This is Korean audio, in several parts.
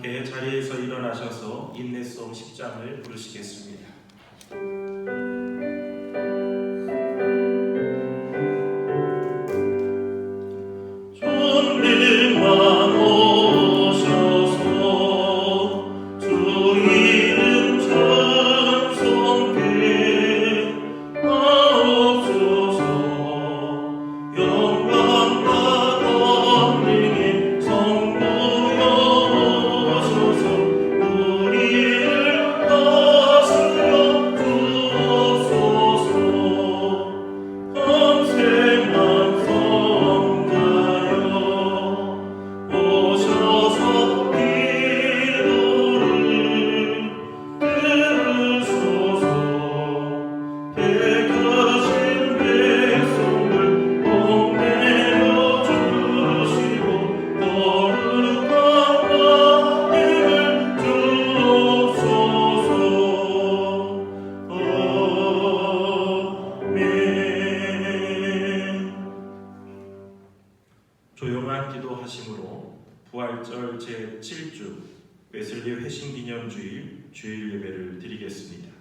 함께 자리에서 일어나셔서 인내송 10장을 부르시겠습니다. 조용한 기도하심으로 부활절 제7주 웨슬리 회심기념주일 주일 예배를 드리겠습니다.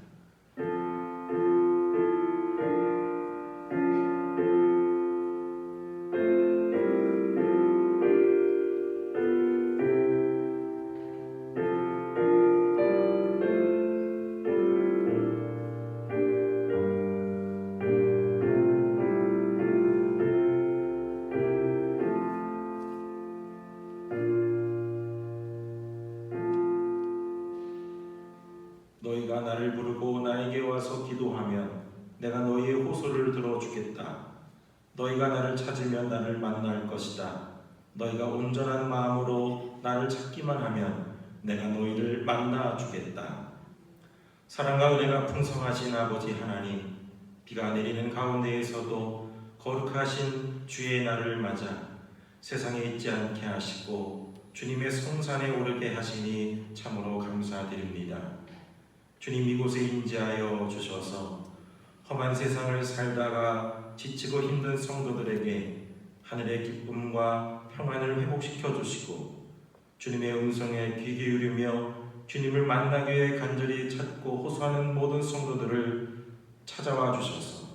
너희가 나를 부르고 나에게 와서 기도하면 내가 너희의 호소를 들어주겠다. 너희가 나를 찾으면 나를 만날 것이다. 너희가 온전한 마음으로 나를 찾기만 하면 내가 너희를 만나 주겠다. 사랑과 은혜가 풍성하신 아버지 하나님, 비가 내리는 가운데에서도 거룩하신 주의 날을 맞아 세상에 있지 않게 하시고 주님의 성산에 오르게 하시니 참으로 감사드립니다. 주님, 이곳에 임재하여 주셔서 험한 세상을 살다가 지치고 힘든 성도들에게 하늘의 기쁨과 평안을 회복시켜 주시고 주님의 음성에 귀 기울이며 주님을 만나기 위해 간절히 찾고 호소하는 모든 성도들을 찾아와 주셔서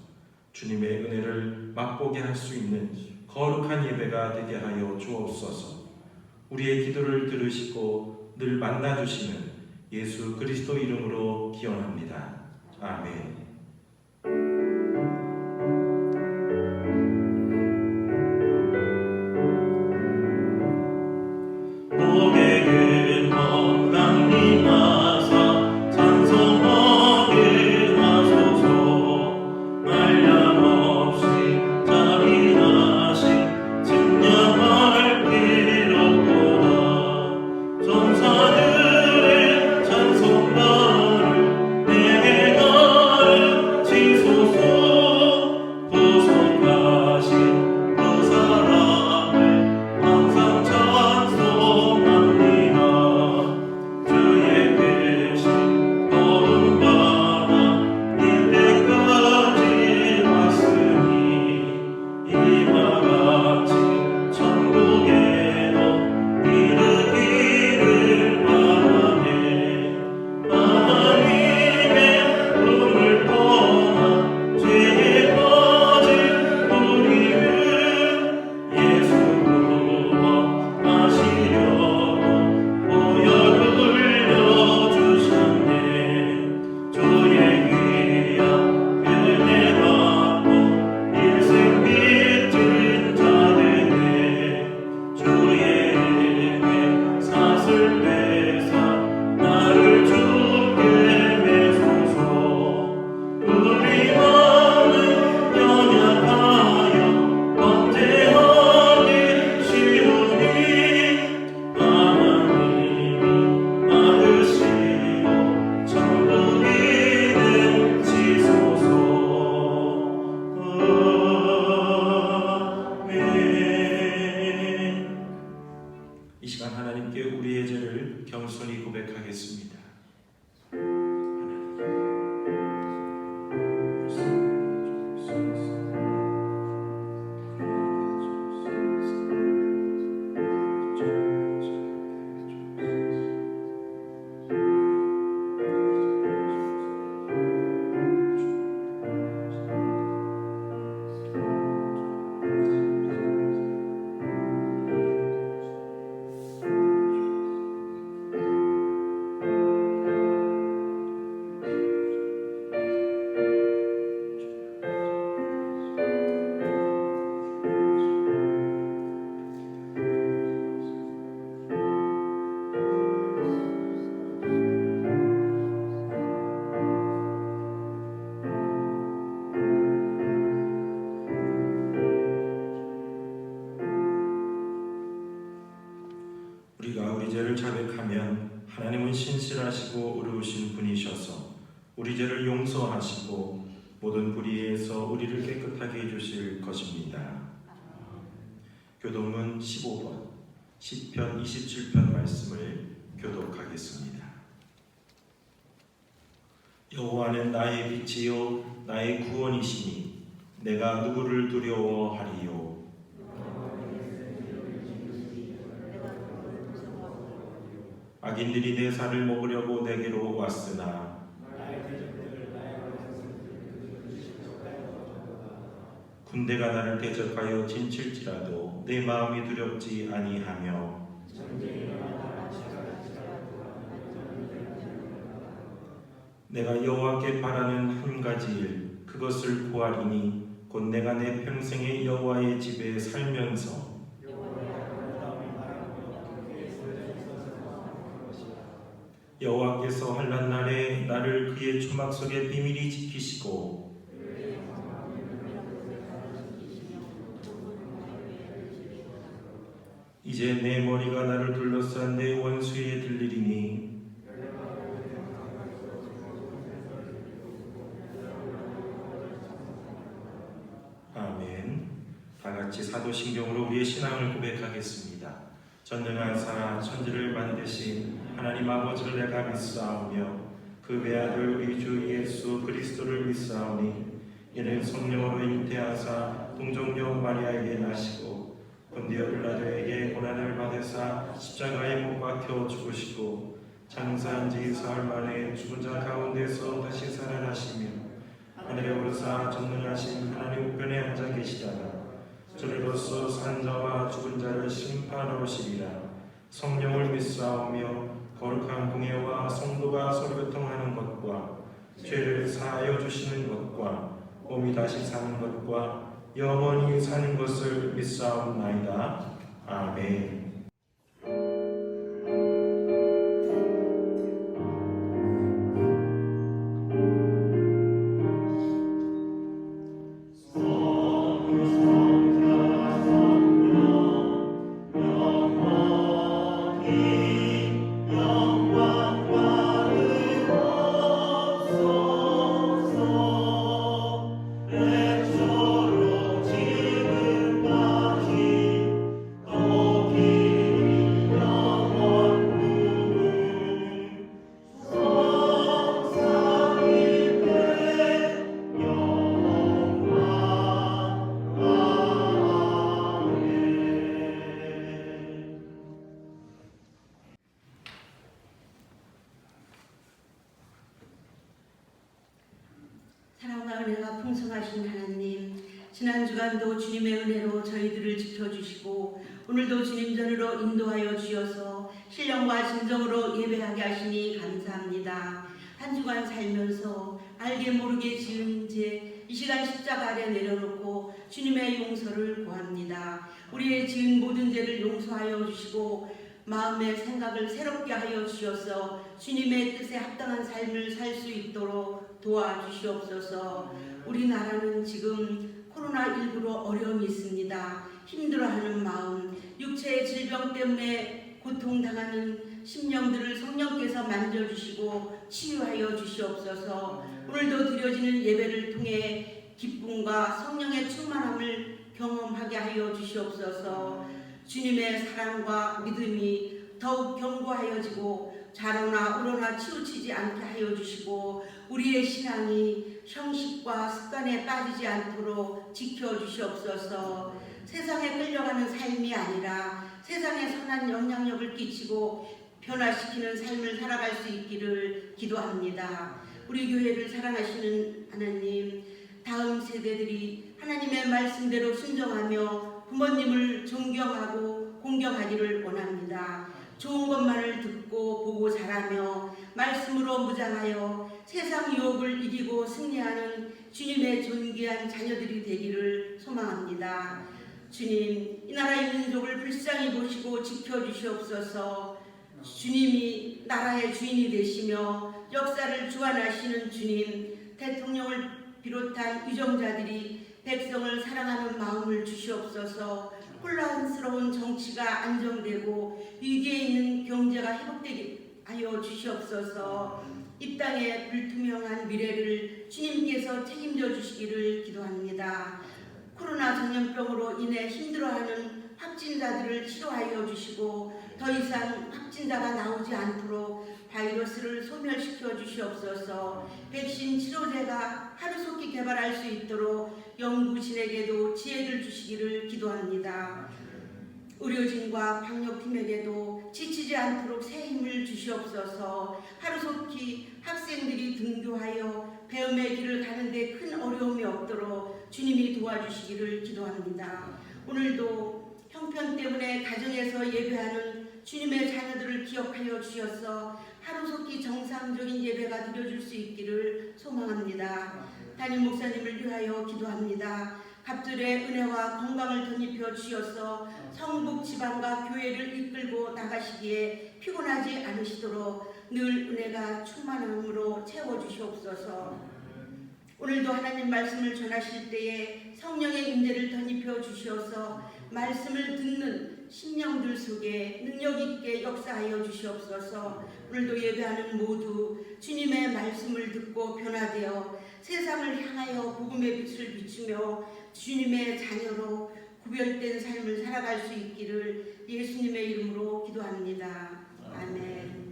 주님의 은혜를 맛보게 할 수 있는 거룩한 예배가 되게 하여 주옵소서. 우리의 기도를 들으시고 늘 만나 주시는 예수 그리스도 이름으로 기원합니다. 아멘. 고객을 건강림하사 찬송하게 하소서. 말량없이 자비하신 증량할 길 없도다. 전사들의 찬송가를 내게 가르치소서. 구속하신 그 사랑을 항상 찬송합니다. 주의 계신 거룩하나 이때까지 왔으니 이와 같이 천국에도 이르기를 바라네. 하나님의 품을 떠나 죄에 빠진 우리를 예수 구원하시려고 보혈을 흘려주셨네. 주의 귀한 은혜 받고 일생 빚진 자 되네. 주의 은혜 사슬 빼사 나를 주께 매소서. 우리 마음은 연약하여 범죄하기 쉬우니 하나님이 받으시고 천국 이르시소서. 아멘. 이 시간 하나님께 우리의 죄를 겸손히 고백하겠습니다. 하나님, 우리가 우리 죄를 자백하면 하나님은 신실하시고 의로우신 분이셔서 우리 죄를 용서하시고 모든 불의에서 우리를 깨끗하게 해주실 것입니다. 교독문 15번 시편 27편 말씀을 교독하겠습니다. 여호와는 나의 빛이요 나의 구원이시니 내가 누구를 두려워하리요. 악인들이 내 살을 먹으려고 내게로 왔으나 군대가 나를 대적하여 진칠지라도 내 마음이 두렵지 아니하며 내가 여호와께 바라는 한 가지 일 그것을 구하리니 곧 내가 내 평생에 여호와의 집에 살면서 여호와께서 환난 날에 나를 그의 초막 속에 비밀히 지키시고 이제 내 머리가 나를 둘러싼 내 원수에 들리리니 아멘. 다같이 사도신경으로 우리의 신앙을 고백하겠습니다. 전능하사 천지를 만드신 하나님 아버지를 내가 믿사오며 그 외아들 우리 주 예수 그리스도를 믿사오니 이는 성령으로 잉태하사 동정녀 마리아에게 나시고 본디오 빌라도에게 고난을 받으사 십자가에 못 박혀 죽으시고 장사한 지 사흘 만에 죽은 자 가운데서 다시 살아나시며 하늘에 오르사 전능하신 하나님 우편에 앉아 계시다가 저리로서 산 자와 죽은 자를 심판하시리라. 성령을 믿사오며 거룩한 공예와 성도가 서로 교통하는 것과 죄를 사하여 주시는 것과 몸이 다시 사는 것과 영원히 사는 것을 믿사옵나이다. 아멘. 사랑과 은혜가 풍성하신 하나님, 지난 주간도 주님의 은혜로 저희들을 지켜주시고 오늘도 주님 전으로 인도하여 주셔서 신령과 진정으로 예배하게 하시니 감사합니다. 한 주간 살면서 알게 모르게 지은 죄 이 시간 십자가 아래 내려놓고 주님의 용서를 구합니다. 우리의 지은 모든 죄를 용서하여 주시고 마음의 생각을 새롭게 하여 주셔서 주님의 뜻에 합당한 삶을 살 수 있도록 도와주시옵소서. 우리나라는 지금 코로나19로 어려움이 있습니다. 힘들어하는 마음, 육체의 질병 때문에 고통당하는 심령들을 성령께서 만져주시고 치유하여 주시옵소서. 오늘도 드려지는 예배를 통해 기쁨과 성령의 충만함을 경험하게 하여 주시옵소서. 주님의 사랑과 믿음이 더욱 견고하여지고 좌로나 우로나 치우치지 않게 하여 주시고 우리의 신앙이 형식과 습관에 빠지지 않도록 지켜주시옵소서. 세상에 끌려가는 삶이 아니라 세상에 선한 영향력을 끼치고 변화시키는 삶을 살아갈 수 있기를 기도합니다. 우리 교회를 사랑하시는 하나님, 다음 세대들이 하나님의 말씀대로 순종하며 부모님을 존경하고 공경하기를 원합니다. 좋은 것만을 듣고 보고 자라며 말씀으로 무장하여 세상 유혹을 이기고 승리하는 주님의 존귀한 자녀들이 되기를 소망합니다. 주님, 이 나라의 민족을 불쌍히 보시고 지켜주시옵소서. 주님이 나라의 주인이 되시며 역사를 주관하시는 주님, 대통령을 비롯한 위정자들이 백성을 사랑하는 마음을 주시옵소서. 혼란스러운 정치가 안정되고 위기에 있는 경제가 회복되게 하여 주시옵소서. 이 땅의 불투명한 미래를 주님께서 책임져 주시기를 기도합니다. 코로나 전염병으로 인해 힘들어하는 확진자들을 치료하여 주시고 더 이상 확진자가 나오지 않도록 바이러스를 소멸시켜 주시옵소서. 백신 치료제가 하루속히 개발할 수 있도록 연구진에게도 지혜를 주시기를 기도합니다. 의료진과 방역팀에게도 지치지 않도록 새 힘을 주시옵소서. 하루속히 학생들이 등교하여 배움의 길을 가는데 큰 어려움이 없도록 주님이 도와주시기를 기도합니다. 오늘도 형편 때문에 가정에서 예배하는 주님의 자녀들을 기억하여 주셔서 하루속히 정상적인 예배가 드려질 수 있기를 소망합니다. 담임 목사님을 위하여 기도합니다. 갑절의 은혜와 건강을 덧입혀 주셔서 성북 지방과 교회를 이끌고 나가시기에 피곤하지 않으시도록 늘 은혜가 충만함으로 채워주시옵소서. 오늘도 하나님 말씀을 전하실 때에 성령의 임재를 덧입혀 주셔서 말씀을 듣는 심령들 속에 능력 있게 역사하여 주시옵소서. 오늘도 예배하는 모두 주님의 말씀을 듣고 변화되어 세상을 향하여 복음의 빛을 비추며 주님의 자녀로 구별된 삶을 살아갈 수 있기를 예수님의 이름으로 기도합니다. 아멘.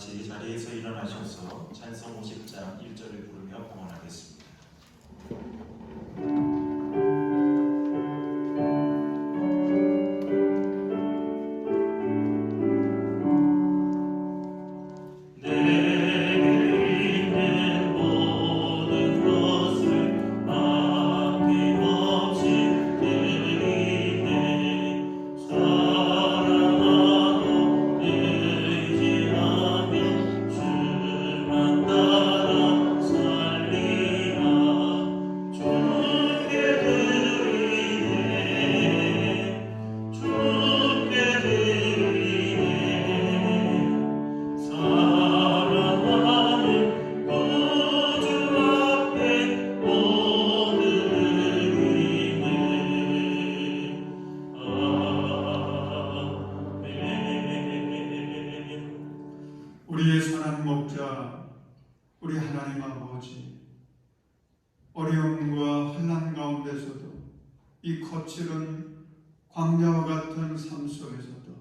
같이 자리에서 일어나셔서 찬송 50장 1절을 부르며 봉헌하겠습니다. 우리의 선한 목자, 우리 하나님 아버지, 어려움과 환난 가운데서도 이 거칠은 광야와 같은 삶 속에서도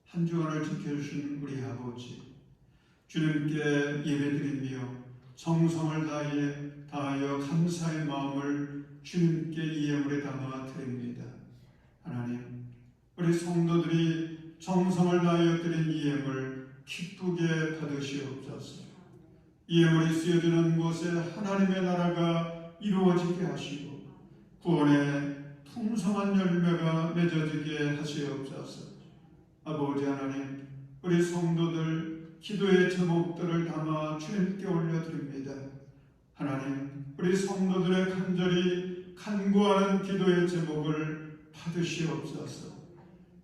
한 주간을 지켜주신 우리 아버지, 주님께 예배드리며 정성을 다하여 감사의 마음을 주님께 이 예물에 담아 드립니다. 하나님, 우리 성도들이 정성을 다하여 드린 이 예물 기쁘게 받으시옵소서. 이 예물이 쓰여지는 곳에 하나님의 나라가 이루어지게 하시고 구원의 풍성한 열매가 맺어지게 하시옵소서. 아버지 하나님, 우리 성도들 기도의 제목들을 담아 주님께 올려드립니다. 하나님, 우리 성도들의 간절히 간구하는 기도의 제목을 받으시옵소서.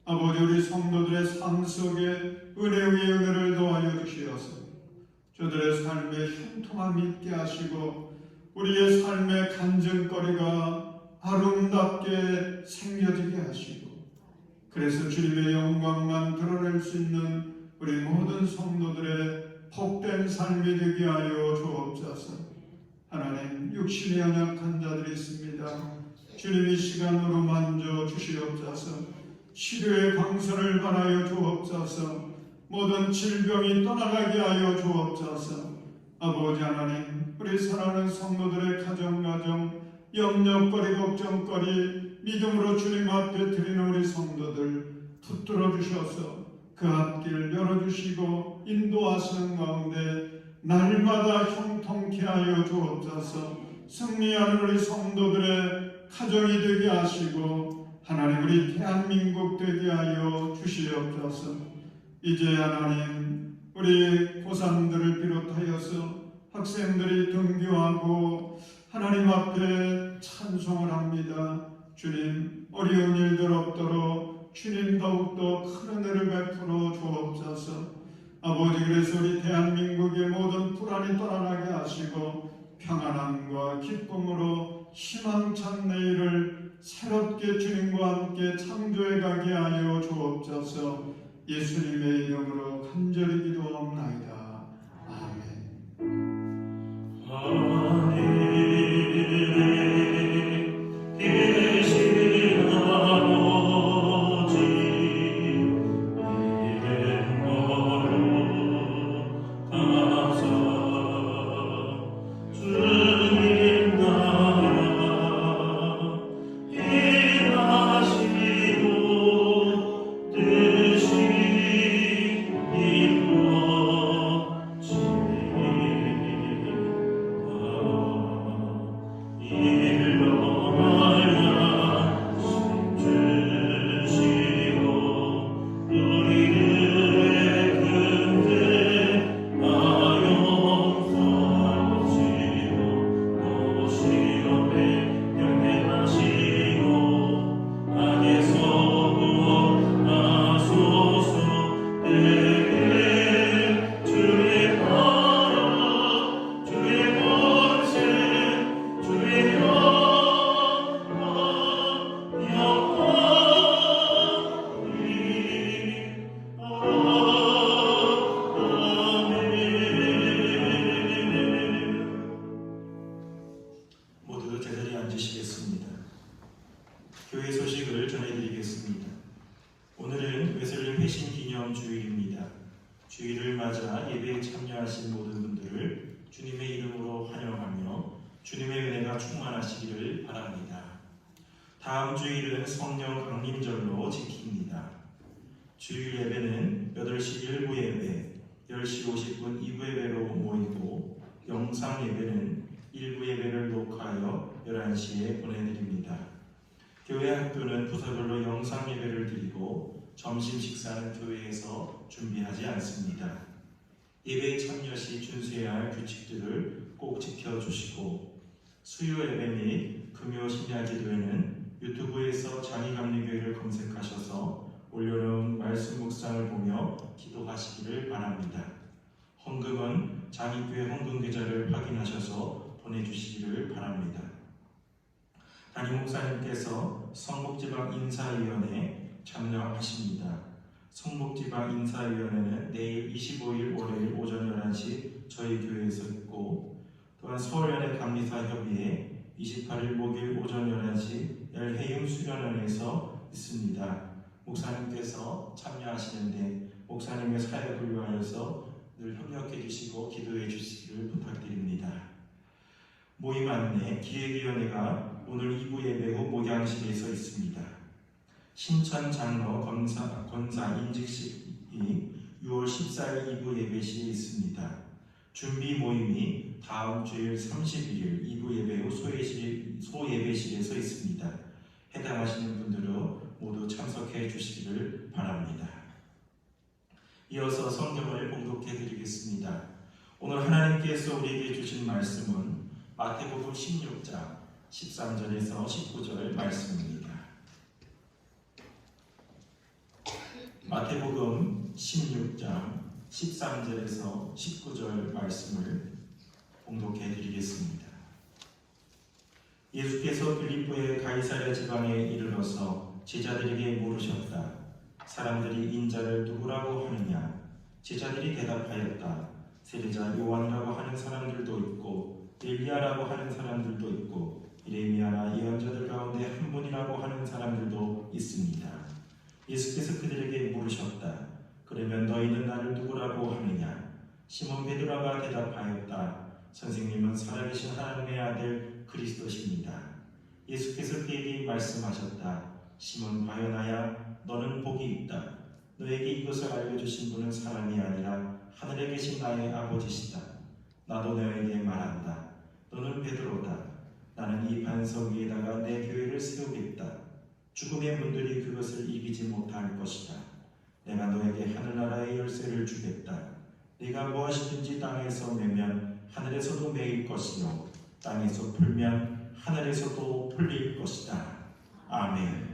아버지, 우리 성도들의 삶 속에 은혜 위에 은혜를 더하여 주시어서 저들의 삶에 형통함이 있게 하시고 우리의 삶의 간증거리가 아름답게 생겨지게 하시고 그래서 주님의 영광만 드러낼 수 있는 우리 모든 성도들의 복된 삶이 되게 하여 주옵소서. 하나님, 육신이 연약한 자들이 있습니다. 주님이 시간으로 만져 주시옵소서. 치료의 광선을 발하여 주옵소서. 모든 질병이 떠나가게 하여 주옵소서. 아버지 하나님, 우리 사랑하는 성도들의 가정 염려거리 걱정거리 믿음으로 주님 앞에 드리는 우리 성도들 붙들어 주셔서 그 앞길 열어주시고 인도하시는 가운데 날마다 형통케 하여 주옵소서. 승리하는 우리 성도들의 가정이 되게 하시고 하나님, 우리 대한민국 되게 하여 주시옵소서. 이제 하나님, 우리 고3들을 비롯하여서 학생들이 등교하고 하나님 앞에 찬송을 합니다. 주님, 어려운 일들 없도록 주님 더욱더 큰 은혜를 베풀어 주옵소서. 아버지, 그래서 우리 대한민국의 모든 불안이 떠나게 하시고 평안함과 기쁨으로 희망찬 내일을 새롭게 주님과 함께 창조해 가게 하여 주옵소서. 예수님의 이름으로 간절히 기도하옵나이다. 아멘. 교회 소식을 전해드리겠습니다. 오늘은 웨슬리 회신 기념 주일입니다. 주일을 맞아 예배에 참여하신 모든 분들을 주님의 이름으로 환영하며 주님의 은혜가 충만하시기를 바랍니다. 다음 주일은 성령 강림절로 지킵니다. 주일 예배는 8시 1부 예배, 10시 50분 2부 예배로 모이고 영상 예배는 1부 예배를 녹화하여 11시에 보내드립니다. 교회 학교는 부서별로 영상 예배를 드리고 점심 식사는 교회에서 준비하지 않습니다. 예배에 참여 시 준수해야 할 규칙들을 꼭 지켜주시고 수요 예배 및 금요 심야 기도회는 유튜브에서 장희감리교회를 검색하셔서 올려놓은 말씀 묵상을 보며 기도하시기를 바랍니다. 헌금은 장희교회 헌금 계좌를 확인하셔서 보내주시기를 바랍니다. 담임 목사님께서 성북지방 인사위원회에 참여하십니다. 성북지방 인사위원회는 내일 25일 월요일 오전 11시 저희 교회에서 있고, 또한 서울연회 감리사협의회 28일 목요일 오전 11시 열해융 수련원에서 있습니다. 목사님께서 참여하시는데 목사님의 사역을 위하여서 늘 협력해 주시고 기도해 주시기를 부탁드립니다. 모임 안내 기획위원회가 오늘 2부 예배 후 목양실에서 있습니다. 신천 장로 권사 인직식이 6월 14일 2부 예배 시에 있습니다. 준비 모임이 다음 주일 31일 2부 예배 후 소예배실에서 있습니다. 해당하시는 분들은 모두 참석해 주시기를 바랍니다. 이어서 성경을 봉독해 드리겠습니다. 오늘 하나님께서 우리에게 주신 말씀은 마태복음 16장 13절에서 19절 말씀입니다. 마태복음 16장 13절에서 19절 말씀을 봉독해 드리겠습니다. 예수께서 빌립보의 가이사랴 지방에 이르러서 제자들에게 물으셨다. 사람들이 인자를 누구라고 하느냐? 제자들이 대답하였다. 세례자 요한이라고 하는 사람들도 있고 엘리야라고 하는 사람들도 있고 예레미야나 예언자들 가운데 한 분이라고 하는 사람들도 있습니다. 예수께서 그들에게 물으셨다. 그러면 너희는 나를 누구라고 하느냐? 시몬 베드로가 대답하였다. 선생님은 살아계신 하나님의 아들 그리스도십니다. 예수께서 그에게 말씀하셨다. 시몬 바요나야, 너는 복이 있다. 너에게 이것을 알려주신 분은 사람이 아니라 하늘에 계신 나의 아버지시다. 나도 너에게 말한다. 너는 베드로다. 나는 이 반석 위에다가 내 교회를 세우겠다. 죽음의 문들이 그것을 이기지 못할 것이다. 내가 너에게 하늘나라의 열쇠를 주겠다. 네가 무엇이든지 땅에서 매면 하늘에서도 매일 것이요 땅에서 풀면 하늘에서도 풀릴 것이다. 아멘.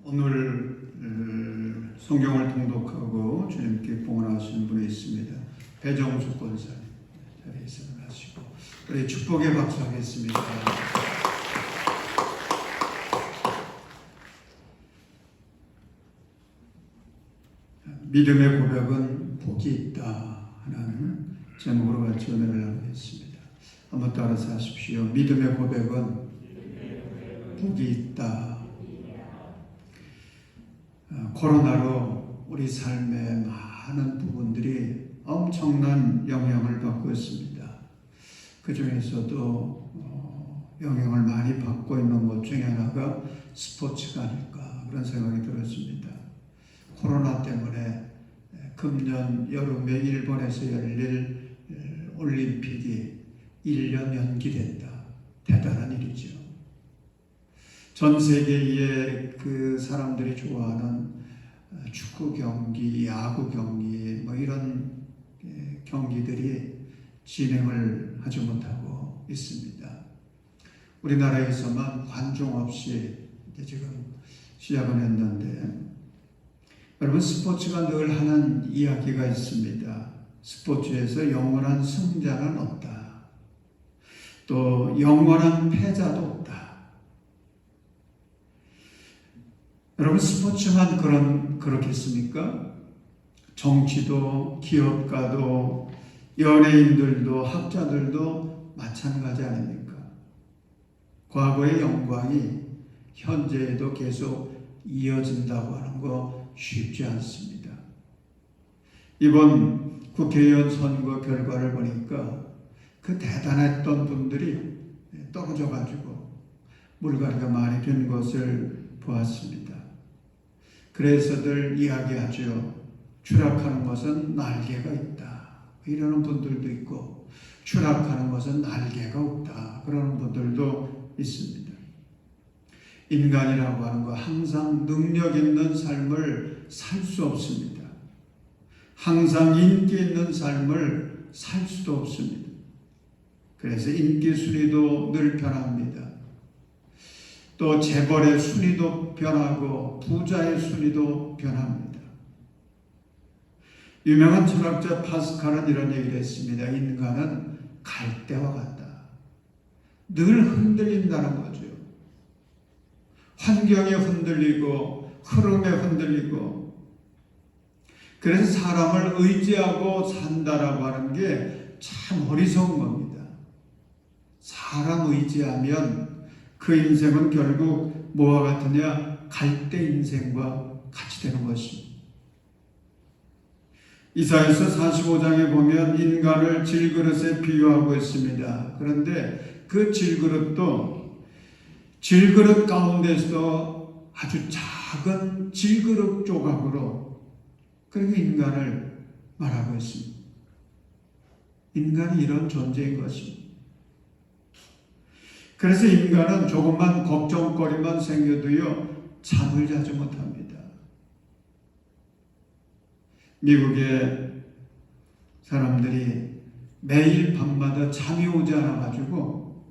오늘 성경을 통독하고 주님께 봉헌하시는 분이 있습니다. 배정수 권사님 자리에 일어나시고 우리 축복의 박수 하겠습니다. 믿음의 고백은 복이 있다 하는 제목으로 같이 은혜를 나누겠습니다. 한번 따라서 하십시오. 믿음의 고백은 복이 있다. 코로나로 우리 삶의 많은 부분들이 엄청난 영향을 받고 있습니다. 그 중에서도 영향을 많이 받고 있는 것 중에 하나가 스포츠가 아닐까 그런 생각이 들었습니다. 코로나 때문에 금년 여름에 일본에서 열릴 올림픽이 1년 연기됐다. 대단한 일이죠. 전 세계의 그 사람들이 좋아하는 축구 경기, 야구 경기, 뭐 이런 경기들이 진행을 하지 못하고 있습니다. 우리나라에서만 관중 없이 이제 지금 시작은 했는데, 여러분 스포츠가 늘 하는 이야기가 있습니다. 스포츠에서 영원한 승자는 없다. 또 영원한 패자도 없다. 여러분 스포츠만 그렇겠습니까? 정치도 기업가도 연예인들도 학자들도 마찬가지 아닙니까? 과거의 영광이 현재에도 계속 이어진다고 하는 거 쉽지 않습니다. 이번 국회의원 선거 결과를 보니까 그 대단했던 분들이 떨어져 가지고 물갈이가 많이 된 것을 보았습니다. 그래서들 이야기하죠. 추락하는 것은 날개가 있다. 이러는 분들도 있고 추락하는 것은 날개가 없다. 그러는 분들도 있습니다. 인간이라고 하는 거 항상 능력 있는 삶을 살 수 없습니다. 항상 인기 있는 삶을 살 수도 없습니다. 그래서 인기 순위도 늘 변합니다. 또 재벌의 순위도 변하고 부자의 순위도 변합니다. 유명한 철학자 파스칼은 이런 얘기를 했습니다. 인간은 갈대와 같다. 늘 흔들린다는 거죠. 환경에 흔들리고 흐름에 흔들리고 그래서 사람을 의지하고 산다라고 하는 게 참 어리석은 겁니다. 사람 의지하면 그 인생은 결국 뭐와 같으냐? 갈대 인생과 같이 되는 것입니다. 이사야서 45장에 보면 인간을 질그릇에 비유하고 있습니다. 그런데 그 질그릇도 질그릇 가운데서 아주 작은 질그릇 조각으로 그렇게 인간을 말하고 있습니다. 인간이 이런 존재인 것입니다. 그래서 인간은 조금만 걱정거리만 생겨도요 잠을 자지 못합니다. 미국의 사람들이 매일 밤마다 잠이 오지 않아가지고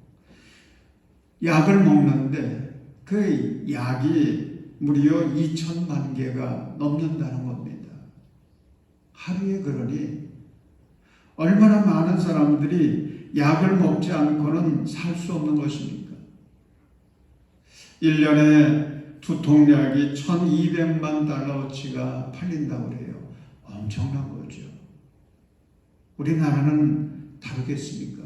약을 먹는데 그 약이 무려 2천만 개가 넘는다는 겁니다. 하루에 그러니 얼마나 많은 사람들이 약을 먹지 않고는 살 수 없는 것입니까? 1년에 두통약이 1200만 달러어치가 팔린다고 그래요. 엄청난 거죠. 우리나라는 다르겠습니까?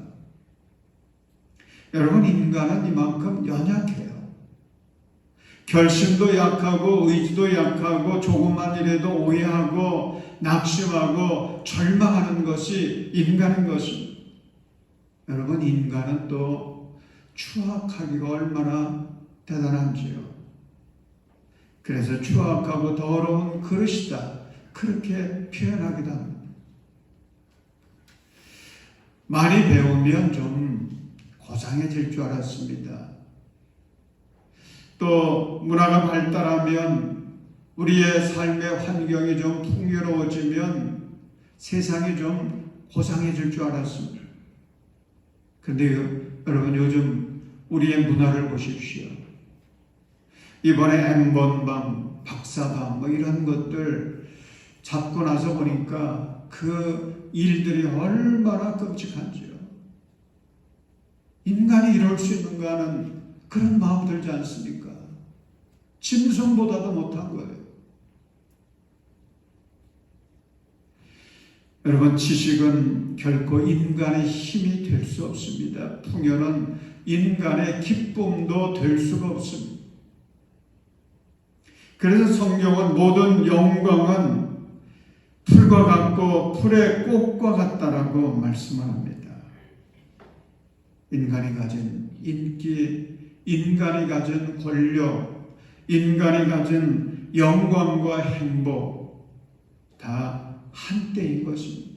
여러분 인간은 이만큼 연약해요. 결심도 약하고 의지도 약하고 조금만 일해도 오해하고 낙심하고 절망하는 것이 인간인 것입니다. 여러분 인간은 또 추악하기가 얼마나 대단한지요. 그래서 추악하고 더러운 그릇이다. 그렇게 표현하기도 합니다. 많이 배우면 좀 고상해질 줄 알았습니다. 또 문화가 발달하면 우리의 삶의 환경이 좀 풍요로워지면 세상이 좀 고상해질 줄 알았습니다. 그런데 여러분 요즘 우리의 문화를 보십시오. 이번에 M번방, 박사방 뭐 이런 것들 잡고 나서 보니까 그 일들이 얼마나 끔찍한지요. 인간이 이럴 수 있는가 하는 그런 마음 들지 않습니까? 짐승보다도 못한 거예요. 여러분 지식은 결코 인간의 힘이 될 수 없습니다. 풍요는 인간의 기쁨도 될 수가 없습니다. 그래서 성경은 모든 영광은 풀과 같고 풀의 꽃과 같다라고 말씀을 합니다. 인간이 가진 인기, 인간이 가진 권력, 인간이 가진 영광과 행복 다 한때인 것입니다.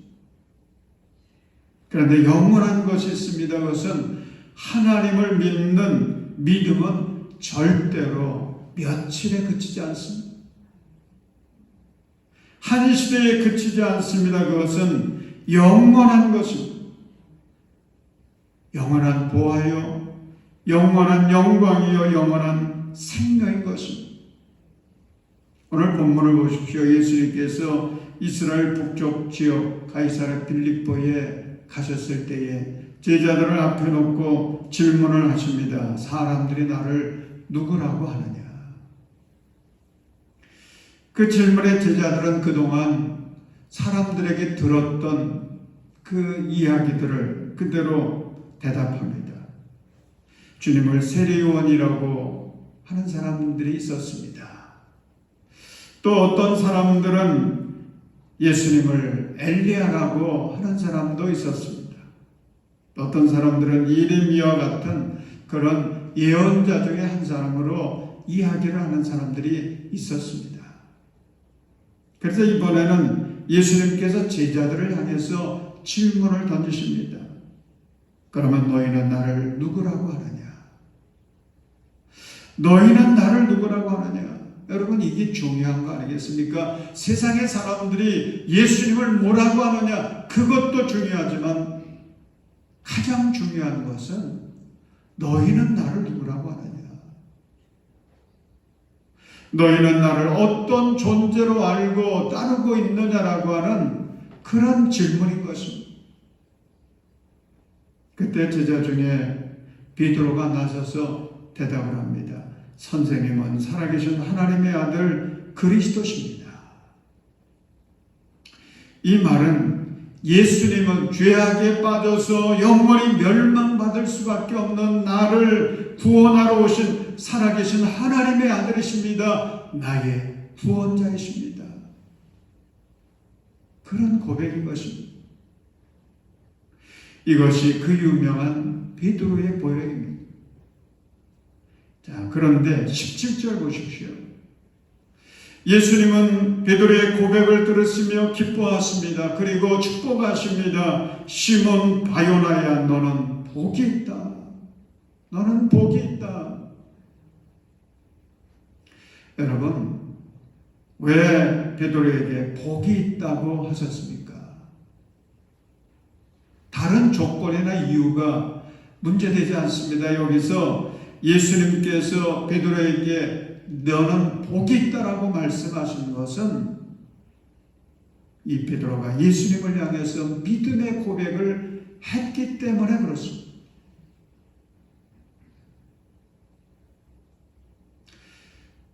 그런데 영원한 것이 있습니다. 그것은 하나님을 믿는 믿음은 절대로 며칠에 그치지 않습니다. 한 시대에 그치지 않습니다. 그것은 영원한 것입니다. 영원한 보화요, 영원한 영광이요, 영원한 생명인 것입니다. 오늘 본문을 보십시오. 예수님께서 이스라엘 북쪽 지역 가이사랴 빌립보에 가셨을 때에 제자들을 앞에 놓고 질문을 하십니다. 사람들이 나를 누구라고 하느냐? 그 질문에 제자들은 그동안 사람들에게 들었던 그 이야기들을 그대로 대답합니다. 주님을 세리요원이라고 하는 사람들이 있었습니다. 또 어떤 사람들은 예수님을 엘리야라고 하는 사람도 있었습니다. 어떤 사람들은 예레미야와 같은 그런 예언자 중에 한 사람으로 이야기를 하는 사람들이 있었습니다. 그래서 이번에는 예수님께서 제자들을 향해서 질문을 던지십니다. 그러면 너희는 나를 누구라고 하느냐? 너희는 나를 누구라고 하느냐? 여러분, 이게 중요한 거 아니겠습니까? 세상의 사람들이 예수님을 뭐라고 하느냐, 그것도 중요하지만 가장 중요한 것은 너희는 나를 누구라고 하느냐? 너희는 나를 어떤 존재로 알고 따르고 있느냐라고 하는 그런 질문인 것입니다. 그때 제자 중에 베드로가 나서서 대답을 합니다. 선생님은 살아계신 하나님의 아들 그리스도십니다. 이 말은 예수님은 죄악에 빠져서 영원히 멸망받을 수밖에 없는 나를 구원하러 오신 살아계신 하나님의 아들이십니다. 나의 구원자이십니다. 그런 고백인 것입니다. 이것이 그 유명한 베드로의 고백입니다. 자, 그런데 17절 보십시오. 예수님은 베드로의 고백을 들으시며 기뻐하십니다. 그리고 축복하십니다. 시몬 바요나야, 너는 복이 있다. 너는 복이 있다. 여러분, 왜 베드로에게 복이 있다고 하셨습니까? 다른 조건이나 이유가 문제되지 않습니다. 여기서 예수님께서 베드로에게 너는 복이 있다라고 말씀하신 것은 이 베드로가 예수님을 향해서 믿음의 고백을 했기 때문에 그렇습니다.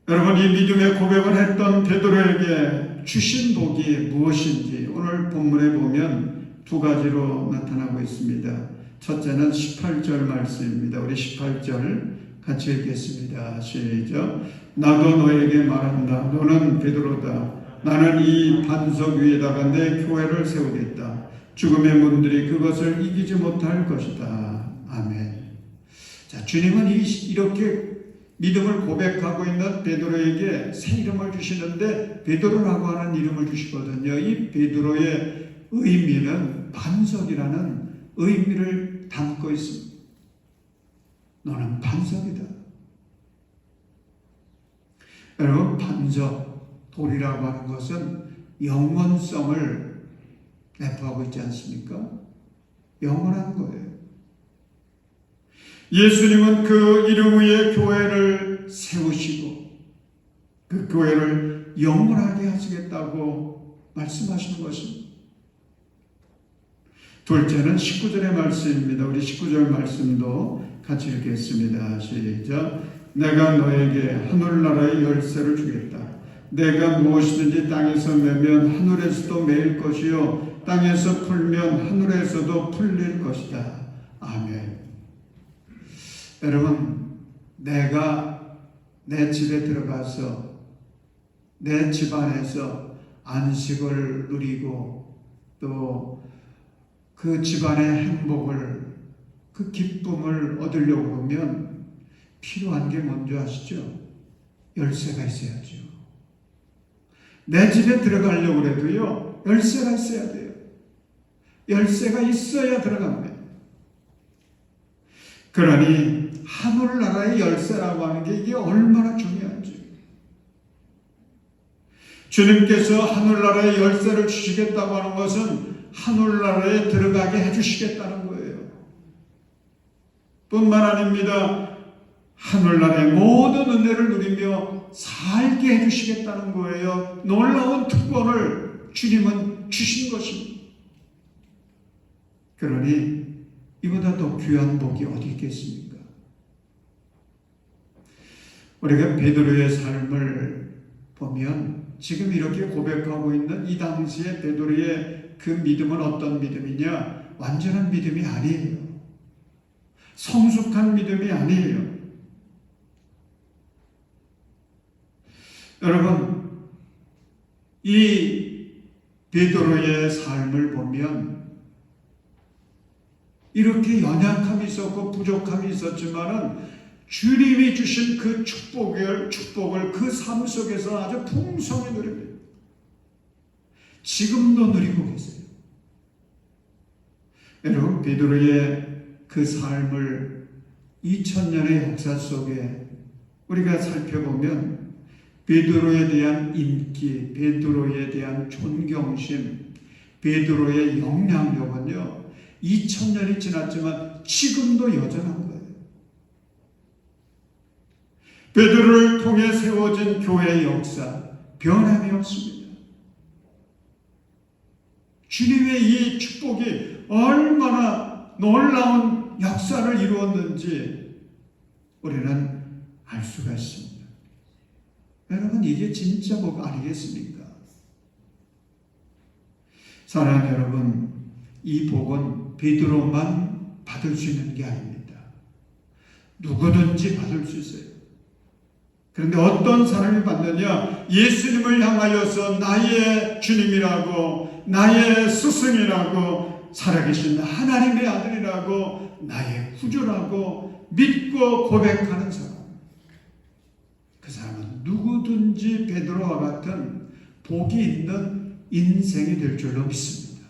여러분, 이 믿음의 고백을 했던 베드로에게 주신 복이 무엇인지 오늘 본문에 보면 두 가지로 나타나고 있습니다. 첫째는 18절 말씀입니다. 우리 18절 같이 읽겠습니다. 시작. 나도 너에게 말한다. 너는 베드로다. 나는 이 반석 위에다가 내 교회를 세우겠다. 죽음의 문들이 그것을 이기지 못할 것이다. 아멘. 자, 주님은 이렇게 믿음을 고백하고 있는 베드로에게 새 이름을 주시는데 베드로라고 하는 이름을 주시거든요. 이 베드로의 의미는 반석이라는 의미를 담고 있습니다. 너는 반석이다. 여러분, 반석, 돌이라고 하는 것은 영원성을 내포하고 있지 않습니까? 영원한 거예요. 예수님은 그 이름 위에 교회를 세우시고 그 교회를 영원하게 하시겠다고 말씀하시는 것입니다. 둘째는 19절의 말씀입니다. 우리 19절 말씀도 같이 읽겠습니다. 시작. 내가 너에게 하늘나라의 열쇠를 주겠다. 내가 무엇이든지 땅에서 매면 하늘에서도 매일 것이요 땅에서 풀면 하늘에서도 풀릴 것이다. 아멘. 여러분, 내가 내 집에 들어가서 내 집안에서 안식을 누리고 또 그 집안의 행복을, 그 기쁨을 얻으려고 하면 필요한 게 뭔지 아시죠? 열쇠가 있어야죠. 내 집에 들어가려고 해도요, 열쇠가 있어야 돼요. 열쇠가 있어야 들어갑니다. 그러니 하늘나라의 열쇠라고 하는 게 이게 얼마나 중요한지. 주님께서 하늘나라의 열쇠를 주시겠다고 하는 것은 하늘나라에 들어가게 해주시겠다는 거예요. 뿐만 아닙니다. 하늘나라의 모든 은혜를 누리며 살게 해주시겠다는 거예요. 놀라운 특권을 주님은 주신 것입니다. 그러니 이보다 더 귀한 복이 어디 있겠습니까? 우리가 베드로의 삶을 보면 지금 이렇게 고백하고 있는 이 당시에 베드로의 그 믿음은 어떤 믿음이냐? 완전한 믿음이 아니에요. 성숙한 믿음이 아니에요. 여러분, 이 베드로의 삶을 보면 이렇게 연약함이 있었고 부족함이 있었지만은 주님이 주신 그 축복을 그 삶 속에서 아주 풍성히 누립니다. 지금도 누리고 계세요. 여러분, 베드로의 그 삶을 2000년의 역사 속에 우리가 살펴보면 베드로에 대한 인기, 베드로에 대한 존경심, 베드로의 영향력은요 2000년이 지났지만 지금도 여전한 거예요. 베드로를 통해 세워진 교회의 역사 변함이 없습니다. 주님의 이 축복이 얼마나 놀라운 역사를 이루었는지 우리는 알 수가 있습니다. 여러분, 이게 진짜 복 아니겠습니까? 사랑하는 여러분, 이 복은 베드로만 받을 수 있는 게 아닙니다. 누구든지 받을 수 있어요. 그런데 어떤 사람이 받느냐? 예수님을 향하여서 나의 주님이라고, 나의 스승이라고, 살아계신 하나님의 아들이라고, 나의 구주라고 믿고 고백하는 사람. 그 사람은 누구든지 베드로와 같은 복이 있는 인생이 될 줄로 믿습니다.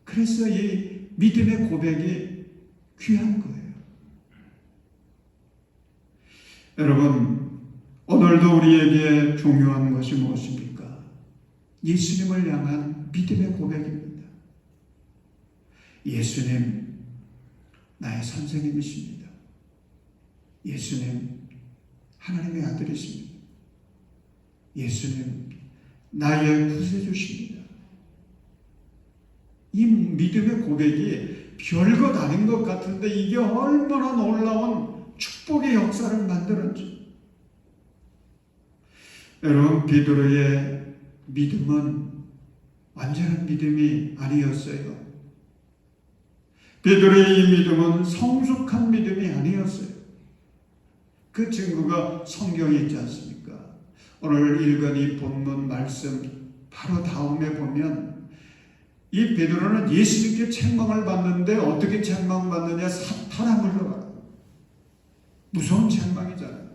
그래서 이 믿음의 고백이 귀한 거예요. 여러분, 오늘도 우리에게 중요한 것이 무엇입니까? 예수님을 향한 믿음의 고백입니다. 예수님, 나의 선생님이십니다. 예수님, 하나님의 아들이십니다. 예수님, 나의 구세주십니다. 이 믿음의 고백이 별것 아닌 것 같은데 이게 얼마나 놀라운 축복의 역사를 만들었지. 여러분, 베드로의 믿음은 완전한 믿음이 아니었어요. 베드로의 이 믿음은 성숙한 믿음이 아니었어요. 그 증거가 성경에 있지 않습니까? 오늘 읽은 이 본문 말씀 바로 다음에 보면 이 베드로는 예수님께 책망을 받는데 어떻게 책망받느냐? 사탄아 물러가라. 무서운 책망이잖아요.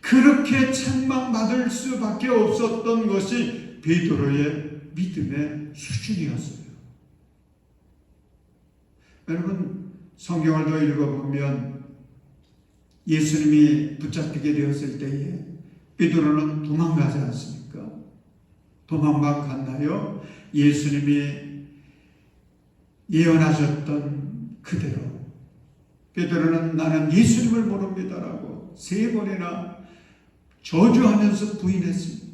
그렇게 책망받을 수밖에 없었던 것이 베드로의 믿음의 수준이었어요. 여러분, 성경을 더 읽어보면 예수님이 붙잡히게 되었을 때에 베드로는 도망가지 않습니까? 도망만 갔나요? 예수님이 예언하셨던 그대로 베드로는 나는 예수님을 모릅니다라고 3번이나 저주하면서 부인했습니다.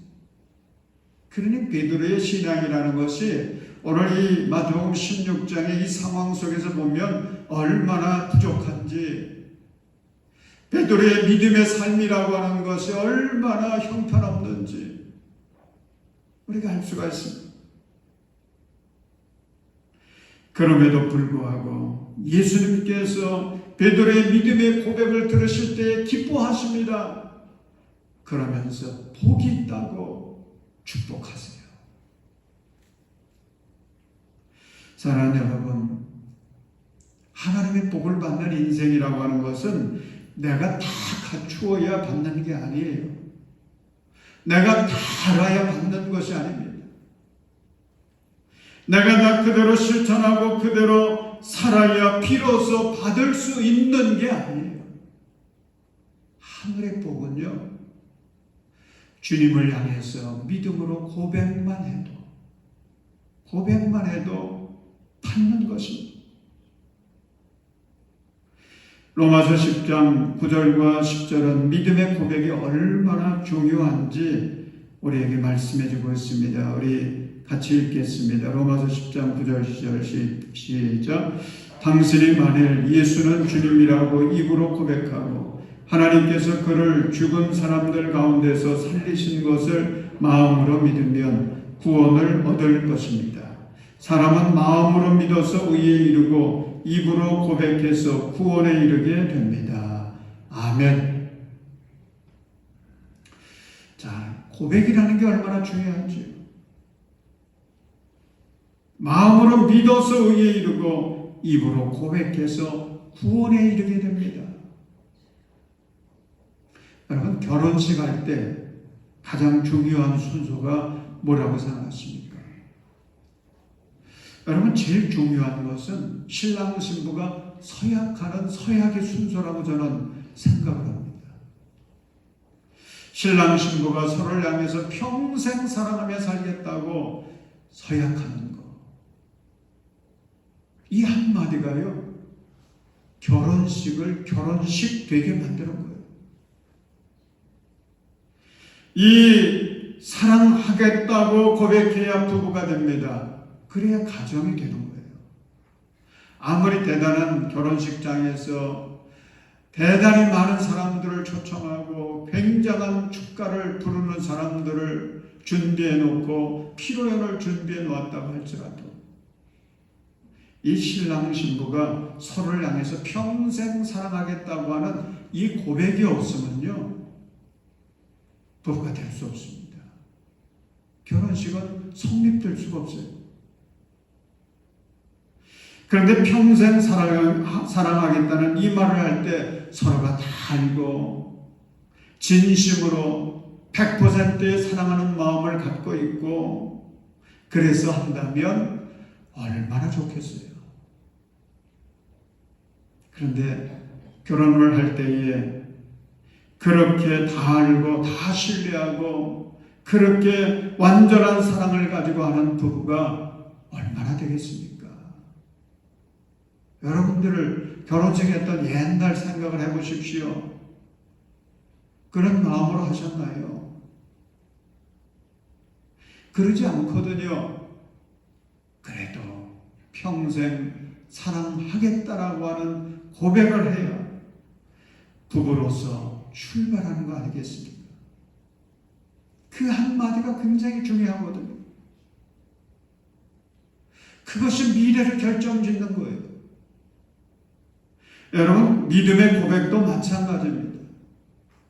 그러니 베드로의 신앙이라는 것이 오늘 이 마태복음 16장의 이 상황 속에서 보면 얼마나 부족한지, 베드로의 믿음의 삶이라고 하는 것이 얼마나 형편없는지 우리가 알 수가 있습니다. 그럼에도 불구하고 예수님께서 베드로의 믿음의 고백을 들으실 때 기뻐하십니다. 그러면서 복이 있다고 축복하세요. 사랑하는 여러분, 하나님의 복을 받는 인생이라고 하는 것은 내가 다 갖추어야 받는 게 아니에요. 내가 다 알아야 받는 것이 아닙니다. 내가 다 그대로 실천하고 그대로 살아야 비로소 받을 수 있는 게 아니에요. 하늘의 복은요, 주님을 향해서 믿음으로 고백만 해도 받는 것입니다. 로마서 10장 9절과 10절은 믿음의 고백이 얼마나 중요한지 우리에게 말씀해 주고 있습니다. 우리 같이 읽겠습니다. 로마서 10장 9절 10절 시작. 당신이 만일 예수는 주님이라고 입으로 고백하고 하나님께서 그를 죽은 사람들 가운데서 살리신 것을 마음으로 믿으면 구원을 얻을 것입니다. 사람은 마음으로 믿어서 의에 이르고 입으로 고백해서 구원에 이르게 됩니다. 아멘. 자, 고백이라는 게 얼마나 중요한지. 마음으로 믿어서 의에 이르고 입으로 고백해서 구원에 이르게 됩니다. 여러분, 결혼식 할 때 가장 중요한 순서가 뭐라고 생각하십니까? 여러분, 제일 중요한 것은 신랑 신부가 서약하는 서약의 순서라고 저는 생각을 합니다. 신랑 신부가 서로를 향해서 평생 사랑하며 살겠다고 서약하는 것. 이 한마디가요, 결혼식을 결혼식 되게 만드는 거예요. 이 사랑하겠다고 고백해야 부부가 됩니다. 그래야 가정이 되는 거예요. 아무리 대단한 결혼식장에서 대단히 많은 사람들을 초청하고 굉장한 축가를 부르는 사람들을 준비해 놓고 피로연을 준비해 놓았다고 할지라도 이 신랑 신부가 서로를 향해서 평생 사랑하겠다고 하는 이 고백이 없으면요, 부부가 될 수 없습니다. 결혼식은 성립될 수가 없어요. 그런데 평생 사랑하겠다는 이 말을 할 때 서로가 다 알고 진심으로 100%의 사랑하는 마음을 갖고 있고 그래서 한다면 얼마나 좋겠어요. 그런데 결혼을 할 때에 그렇게 다 알고 다 신뢰하고 그렇게 완전한 사랑을 가지고 하는 부부가 얼마나 되겠습니까? 여러분들을 결혼생했던 옛날 생각을 해보십시오. 그런 마음으로 하셨나요? 그러지 않거든요. 그래도 평생 사랑하겠다라고 하는 고백을 해야 부부로서 출발하는 거 아니겠습니까? 그 한마디가 굉장히 중요하거든요. 그것이 미래를 결정짓는 거예요. 여러분, 믿음의 고백도 마찬가지입니다.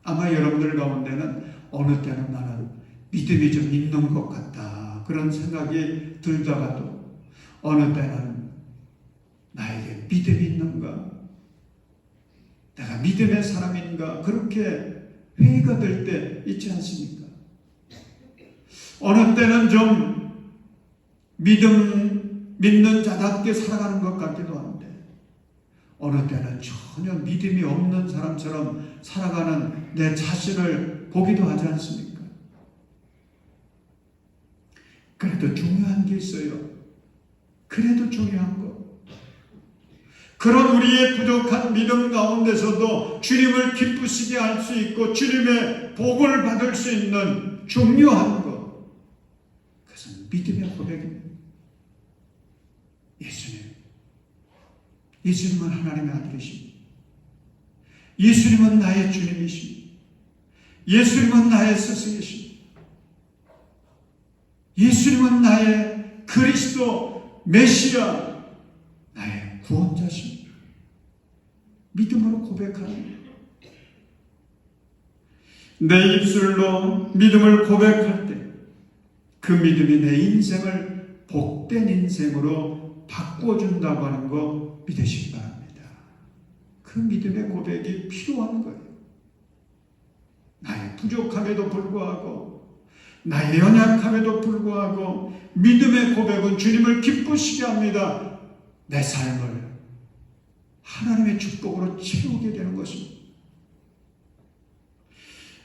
아마 여러분들 가운데는 어느 때는 나는 믿음이 좀 있는 것 같다, 그런 생각이 들다가도 어느 때는 나에게 믿음이 있는가? 내가 믿음의 사람인가? 그렇게 회의가 될 때 있지 않습니까? 어느 때는 좀 믿는 자답게 살아가는 것 같기도 한데 어느 때는 전혀 믿음이 없는 사람처럼 살아가는 내 자신을 보기도 하지 않습니까? 그래도 중요한 게 있어요. 그래도 중요한 거. 그런 우리의 부족한 믿음 가운데서도 주님을 기쁘시게 할 수 있고 주님의 복을 받을 수 있는 중요한 것. 그것은 믿음의 고백입니다. 예수님은 하나님의 아들이십니다. 예수님은 나의 주님이십니다. 예수님은 나의 스승이십니다. 예수님은 나의 그리스도 메시아, 나의 구원자십니다. 믿음으로 고백하는, 내 입술로 믿음을 고백할 때 그 믿음이 내 인생을 복된 인생으로 바꿔준다고 하는 거 믿으시기 바랍니다. 그 믿음의 고백이 필요한 거예요. 나의 부족함에도 불구하고, 나의 연약함에도 불구하고 믿음의 고백은 주님을 기쁘시게 합니다. 내 삶을 하나님의 축복으로 채우게 되는 것입니다.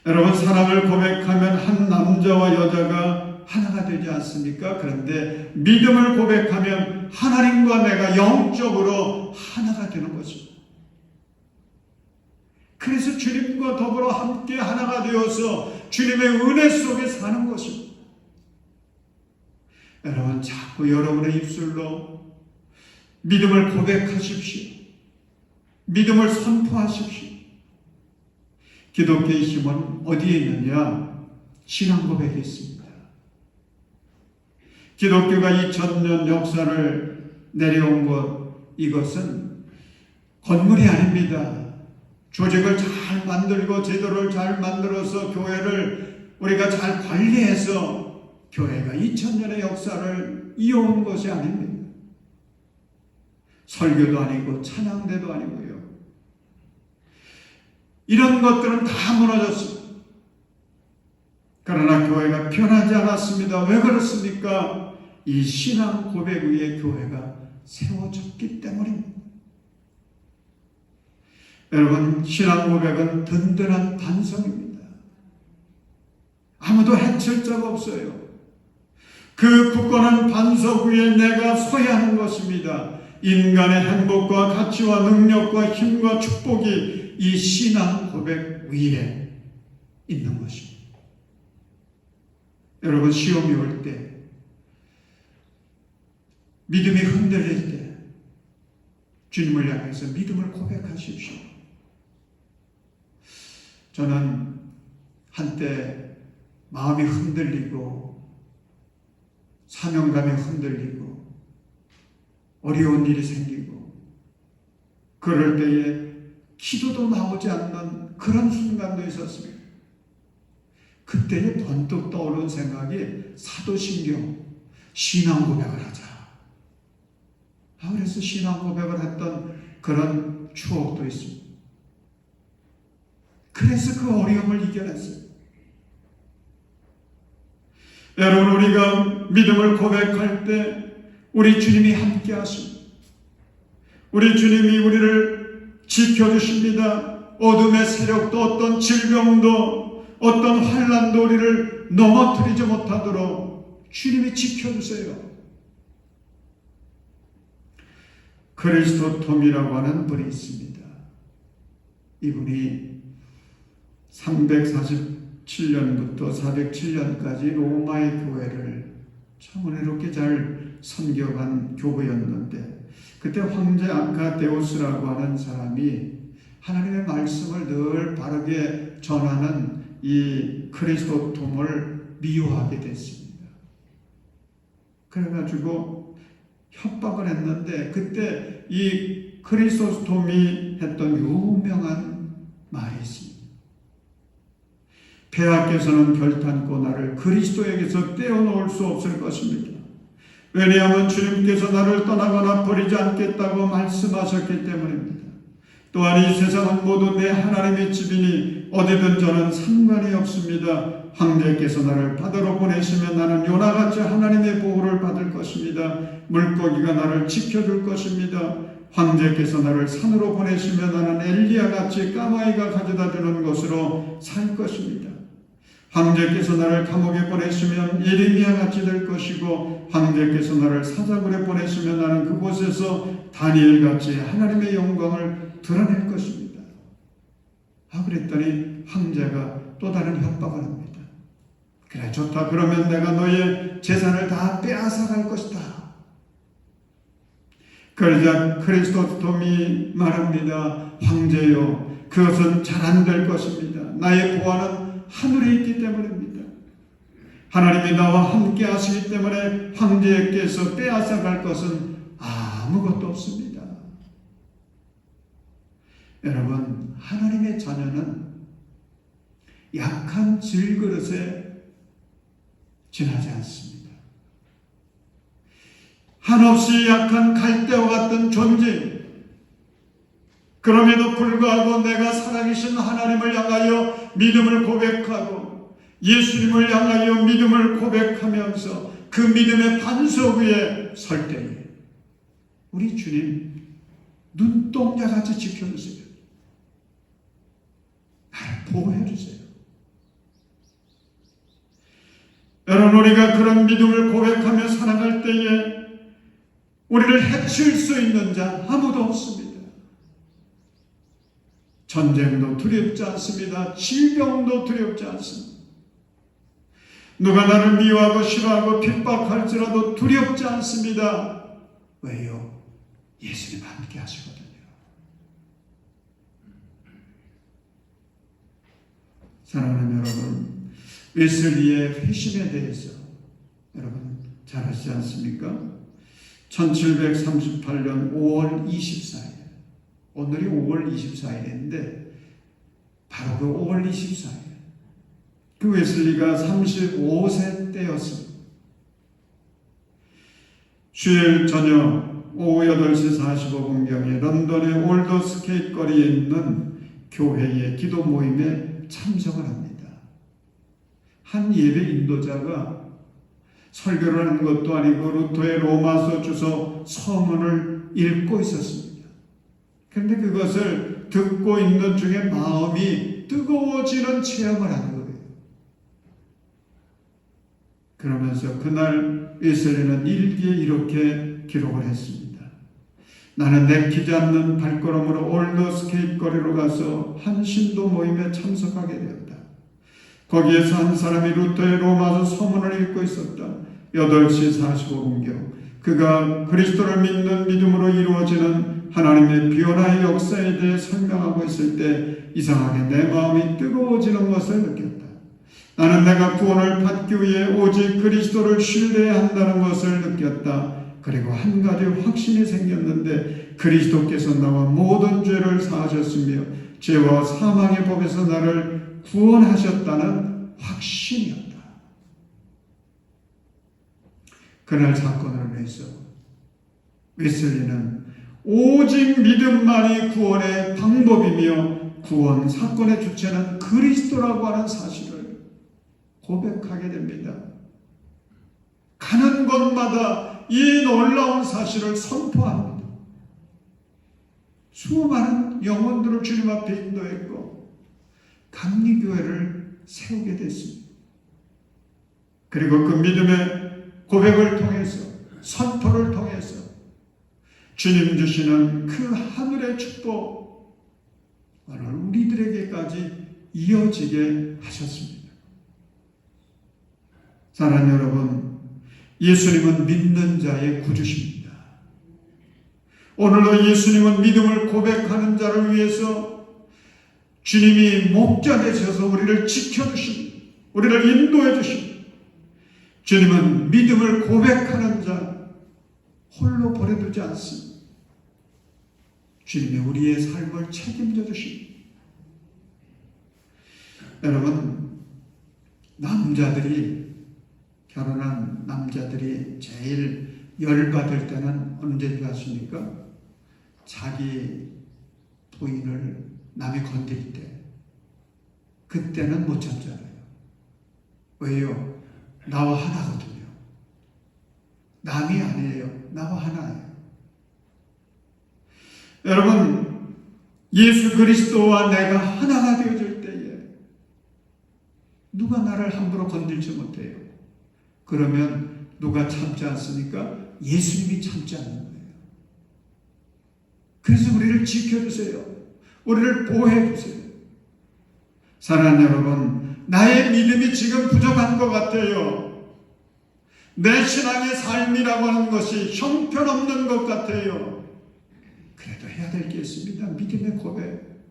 여러분, 사랑을 고백하면 한 남자와 여자가 하나가 되지 않습니까? 그런데 믿음을 고백하면 하나님과 내가 영적으로 하나가 되는 것입니다. 그래서 주님과 더불어 함께 하나가 되어서 주님의 은혜 속에 사는 것입니다. 여러분, 자꾸 여러분의 입술로 믿음을 고백하십시오. 믿음을 선포하십시오. 기독교의 힘은 어디에 있느냐? 신앙 고백에 있습니다. 기독교가 2000년 역사를 내려온 것, 이것은 건물이 아닙니다. 조직을 잘 만들고 제도를 잘 만들어서 교회를 우리가 잘 관리해서 교회가 2000년의 역사를 이어온 것이 아닙니다. 설교도 아니고 찬양대도 아니고요. 이런 것들은 다 무너졌습니다. 그러나 교회가 변하지 않았습니다. 왜 그렇습니까? 이 신앙 고백 위에 교회가 세워졌기 때문입니다. 여러분, 신앙 고백은 든든한 반성입니다. 아무도 해칠 적 없어요. 그 굳건한 반석 위에 내가 서야 하는 것입니다. 인간의 행복과 가치와 능력과 힘과 축복이 이 신앙 고백 위에 있는 것입니다. 여러분, 시험이 올 때, 믿음이 흔들릴 때 주님을 향해서 믿음을 고백하십시오. 저는 한때 마음이 흔들리고 사명감이 흔들리고 어려운 일이 생기고 그럴 때에 기도도 나오지 않는 그런 순간도 있었습니다. 그때에 번뜩 떠오른 생각이 사도신경 신앙 고백을 하자. 그래서 신앙 고백을 했던 그런 추억도 있습니다. 그래서 그 어려움을 이겨냈어요. 여러분, 우리가 믿음을 고백할 때 우리 주님이 함께 하십니다. 우리 주님이 우리를 지켜주십니다. 어둠의 세력도 어떤 질병도 어떤 환난도 우리를 넘어뜨리지 못하도록 주님이 지켜주세요. 그리스도톰이라고 하는 분이 있습니다. 이분이 347년부터 407년까지 로마의 교회를 참 은혜롭게 잘 섬겨간 교부였는데, 그때 황제 아카데우스라고 하는 사람이 하나님의 말씀을 늘 바르게 전하는 이 그리스도톰을 미워하게 됐습니다. 그래가지고 협박을 했는데, 그때 이 그리스도톰이 했던 유명한 말이 있습니다. 폐하께서는 결탄코 나를 그리스도에게서 떼어놓을 수 없을 것입니다. 왜냐하면 주님께서 나를 떠나거나 버리지 않겠다고 말씀하셨기 때문입니다. 또한 이 세상은 모두 내 하나님의 집이니 어디든 저는 상관이 없습니다. 황제께서 나를 바다로 보내시면 나는 요나같이 하나님의 보호를 받을 것입니다. 물고기가 나를 지켜줄 것입니다. 황제께서 나를 산으로 보내시면 나는 엘리야같이 까마귀가 가져다주는 것으로 살 것입니다. 황제께서 나를 감옥에 보내시면 예레미야같이 될 것이고, 황제께서 나를 사자굴에 보내시면 나는 그곳에서 다니엘같이 하나님의 영광을 드러낼 것입니다. 그랬더니 황제가 또 다른 협박을 합니다. 그래, 좋다. 그러면 내가 너의 재산을 다 빼앗아갈 것이다. 그러자 그리스도톰이 말합니다. 황제요, 그것은 잘 안 될 것입니다. 나의 보화는 하늘에 있기 때문입니다. 하나님이 나와 함께 하시기 때문에 황제께서 빼앗아갈 것은 아무것도 없습니다. 여러분, 하나님의 자녀는 약한 질그릇에 지나지 않습니다. 한없이 약한 갈대와 같은 존재, 그럼에도 불구하고 내가 살아계신 하나님을 향하여 믿음을 고백하고 예수님을 향하여 믿음을 고백하면서 그 믿음의 반석 위에 설 때에 우리 주님 눈동자같이 지켜주세요. 나를 보호해주세요. 여러분, 우리가 그런 믿음을 고백하며 살아갈 때에 우리를 해칠 수 있는 자 아무도 없습니다. 전쟁도 두렵지 않습니다. 질병도 두렵지 않습니다. 누가 나를 미워하고 싫어하고 핍박할지라도 두렵지 않습니다. 왜요? 예수님 함께 하시거든요. 사랑하는 여러분, 웨슬리의 회심에 대해서 여러분 잘 아시지 않습니까? 1738년 5월 24일, 오늘이 5월 24일인데 바로 그 5월 24일, 그 웨슬리가 35세 때였습니다. 주일 저녁 오후 8시 45분경에 런던의 올더스케이트 거리에 있는 교회의 기도 모임에 참석을 합니다. 한 예배 인도자가 설교를 하는 것도 아니고 루터의 로마서 주소 서문을 읽고 있었습니다. 그런데 그것을 듣고 있는 중에 마음이 뜨거워지는 체험을 하는 거예요. 그러면서 그날 웨슬리는 일기에 이렇게 기록을 했습니다. 나는 내키지 않는 발걸음으로 올더스케이트 거리로 가서 한 신도 모임에 참석하게 되었다. 거기에서 한 사람이 루터의 로마서 서문을 읽고 있었다. 8시 45분경 그가 그리스도를 믿는 믿음으로 이루어지는 하나님의 변화의 역사에 대해 설명하고 있을 때 이상하게 내 마음이 뜨거워지는 것을 느꼈다. 나는 내가 구원을 받기 위해 오직 그리스도를 신뢰해야 한다는 것을 느꼈다. 그리고 한 가지 확신이 생겼는데 그리스도께서 나와 모든 죄를 사하셨으며 죄와 사망의 법에서 나를 구원하셨다는 확신이었다. 그날 사건을 위해서 웨슬리는 오직 믿음만이 구원의 방법이며 구원 사건의 주체는 그리스도라고 하는 사실을 고백하게 됩니다. 가는 곳마다 이 놀라운 사실을 선포합니다. 수많은 영혼들을 주님 앞에 인도했고 감리교회를 세우게 됐습니다. 그리고 그 믿음의 고백을 통해서 선포를 통해서 주님 주시는 그 하늘의 축복 오늘 우리들에게까지 이어지게 하셨습니다. 사랑하는 여러분, 예수님은 믿는 자의 구주십니다. 오늘도 예수님은 믿음을 고백하는 자를 위해서 주님이 목자 되셔서 우리를 지켜주십니다. 우리를 인도해 주십니다. 주님은 믿음을 고백하는 자 홀로 버려두지 않습니다. 주님이 우리의 삶을 책임져 주십니다. 여러분, 결혼한 남자들이 제일 열받을 때는 언제인지 아십니까? 자기 부인을 남이 건드릴 때. 그때는 못 참잖아요. 왜요? 나와 하나거든요. 남이 아니에요. 나와 하나예요. 여러분, 예수 그리스도와 내가 하나가 되어질 때에 누가 나를 함부로 건들지 못해요. 그러면 누가 참지 않습니까? 예수님이 참지 않는 거예요. 그래서 우리를 지켜주세요. 우리를 보호해주세요. 사랑하는 여러분, 나의 믿음이 지금 부족한 것 같아요. 내 신앙의 삶이라고 하는 것이 형편없는 것 같아요. 그래도 해야 될 게 있습니다. 믿음의 고백,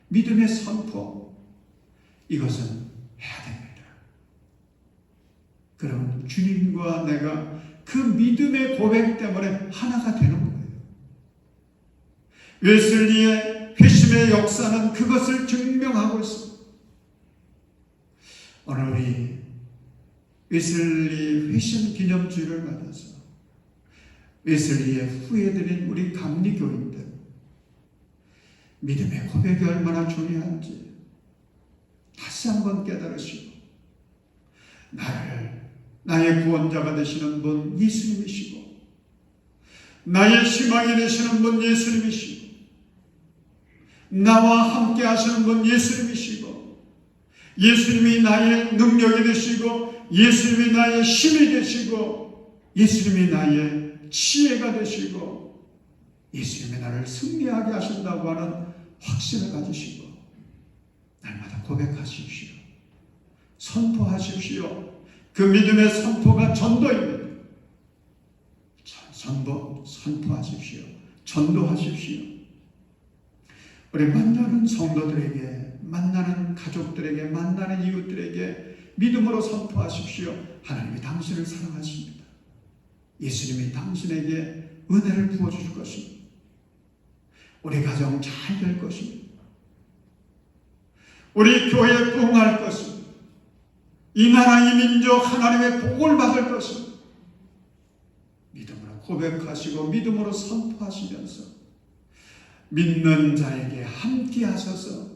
믿음의 선포, 이것은 해야 됩니다. 그럼 주님과 내가 그 믿음의 고백 때문에 하나가 되는 거예요. 웨슬리의 회심의 역사는 그것을 증명하고 있습니다. 오늘 우리 웨슬리 회심 기념주일을 맞아서 웨슬리의 후예들인 우리 감리교인들, 믿음의 고백이 얼마나 중요한지 다시 한번 깨달으시고 나의 구원자가 되시는 분 예수님이시고 나의 희망이 되시는 분 예수님이시고 나와 함께 하시는 분 예수님이시고 예수님이 나의 능력이 되시고 예수님이 나의 힘이 되시고 예수님이 나의 지혜가 되시고 예수님이 나를 승리하게 하신다고 하는 확신을 가지시고 날마다 고백하십시오. 선포하십시오. 그 믿음의 선포가 전도입니다. 선포하십시오. 전도하십시오. 우리 만나는 성도들에게 만나는 가족들에게, 만나는 이웃들에게 믿음으로 선포하십시오. 하나님이 당신을 사랑하십니다. 예수님이 당신에게 은혜를 부어주실 것입니다. 우리 가정 잘 될 것입니다. 우리 교회 부흥할 것입니다. 이 나라 이 민족 하나님의 복을 받을 것입니다. 믿음으로 고백하시고 믿음으로 선포하시면서 믿는 자에게 함께 하셔서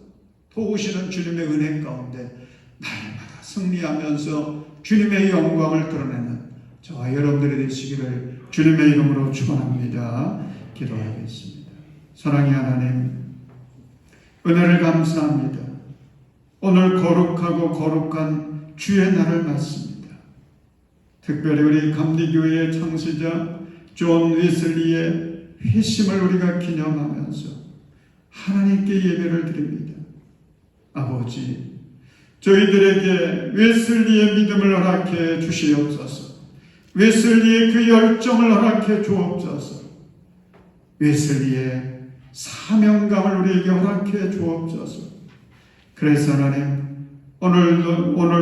도우시는 주님의 은혜 가운데 날마다 승리하면서 주님의 영광을 드러내는 저와 여러분들이 되시기를 주님의 이름으로 축원합니다. 기도하겠습니다. 사랑의 하나님, 은혜를 감사합니다. 오늘 거룩하고 거룩한 주의 날을 맞습니다. 특별히 우리 감리교회의 창시자 존 웨슬리의 회심을 우리가 기념하면서 하나님께 예배를 드립니다. 아버지, 저희들에게 웨슬리의 믿음을 허락해 주시옵소서. 웨슬리의 그 열정을 허락해 주옵소서. 웨슬리의 사명감을 우리에게 허락해 주옵소서. 그래서 하나님, 오늘